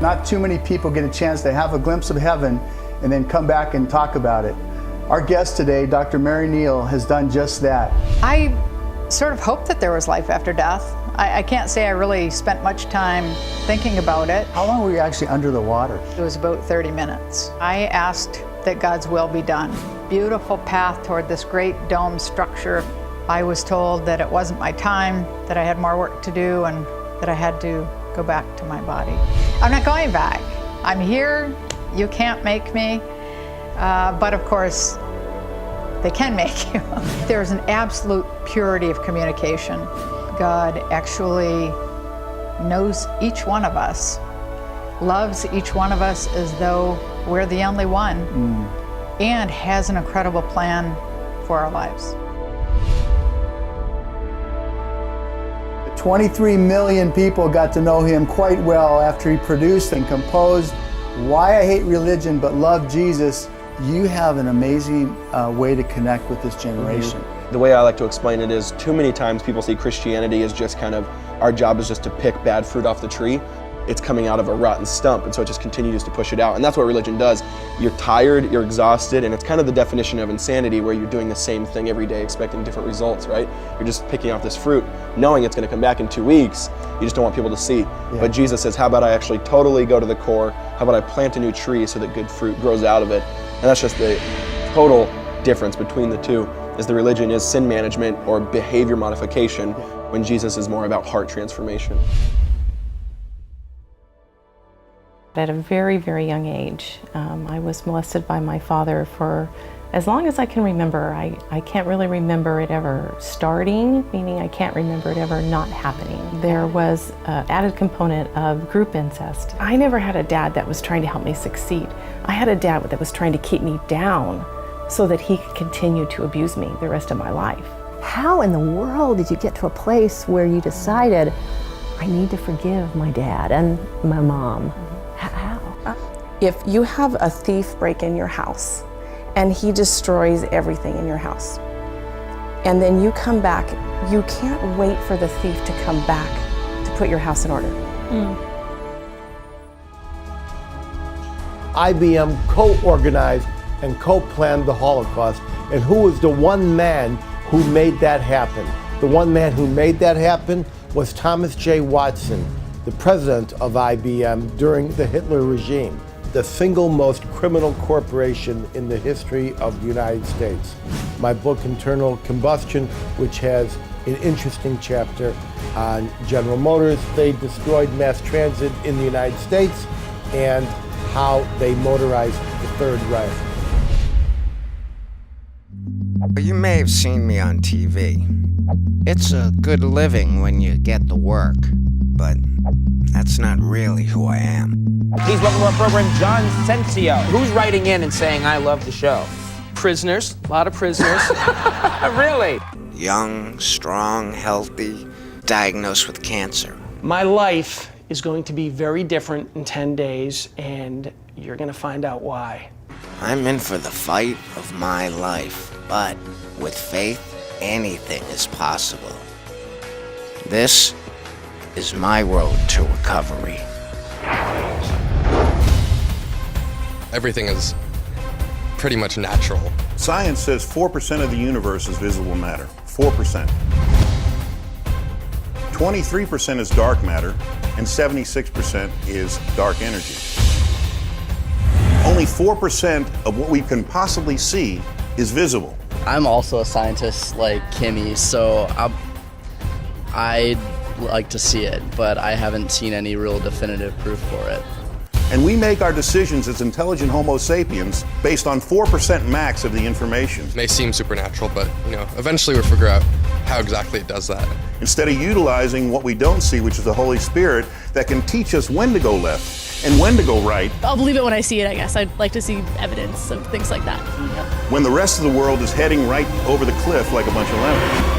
Not too many people get a chance to have a glimpse of heaven and then come back and talk about it. Our guest today, Dr. Mary Neal, has done just that. I sort of hoped that there was life after death. I can't say I really spent much time thinking about it. How long were you actually under the water? It was about 30 minutes. I asked that God's will be done. Beautiful path toward this great dome structure. I was told that it wasn't my time, that I had more work to do, and that I had to go back to my body. I'm not going back. I'm here. You can't make me. But of course, they can make you. There's an absolute purity of communication. God actually knows each one of us, loves each one of us as though we're the only one, and has an incredible plan for our lives. 23 million people got to know him quite well after he produced and composed Why I Hate Religion But Love Jesus. You have an amazing way to connect with this generation. The way I like to explain it is, too many times people see Christianity as just kind of, our job is just to pick bad fruit off the tree. It's coming out of a rotten stump, and so it just continues to push it out. And that's what religion does. You're tired, you're exhausted, and it's kind of the definition of insanity, where you're doing the same thing every day expecting different results, right? You're just picking off this fruit, knowing it's gonna come back in 2 weeks. You just don't want people to see. Yeah. But Jesus says, how about I actually totally go to the core? How about I plant a new tree so that good fruit grows out of it? And that's just the total difference between the two, is the religion is sin management or behavior modification, when Jesus is more about heart transformation. At a very, very young age, I was molested by my father for as long as I can remember. I can't really remember it ever starting, meaning I can't remember it ever not happening. There was an added component of group incest. I never had a dad that was trying to help me succeed. I had a dad that was trying to keep me down so that he could continue to abuse me the rest of my life. How in the world did you get to a place where you decided, I need to forgive my dad and my mom? How? If you have a thief break in your house and he destroys everything in your house, and then you come back, you can't wait for the thief to come back to put your house in order. IBM co-organized and co-planned the Holocaust, and who was the one man who made that happen? The one man who made that happen was Thomas J. Watson, the president of IBM during the Hitler regime, the single most criminal corporation in the history of the United States. My book, Internal Combustion, which has an interesting chapter on General Motors. They destroyed mass transit in the United States and how they motorized the Third Reich. You may have seen me on TV. It's a good living when you get the work, but that's not really who I am. Please welcome to our program, John Sensio. Who's writing in and saying, I love the show? Prisoners, a lot of prisoners. Really? Young, strong, healthy, diagnosed with cancer. My life is going to be very different in 10 days, and you're gonna find out why. I'm in for the fight of my life, but with faith, anything is possible. This is my road to recovery. Everything is pretty much natural. Science says 4% of the universe is visible matter. 4%. 23% is dark matter, and 76% is dark energy. Only 4% of what we can possibly see is visible. I'm also a scientist like Kimmy, so I'd like to see it, but I haven't seen any real definitive proof for it. And we make our decisions as intelligent Homo sapiens based on 4% max of the information. It may seem supernatural, but eventually we'll figure out how exactly it does that. Instead of utilizing what we don't see, which is the Holy Spirit, that can teach us when to go left and when to go right. I'll believe it when I see it, I guess. I'd like to see evidence of things like that. When the rest of the world is heading right over the cliff like a bunch of lemons.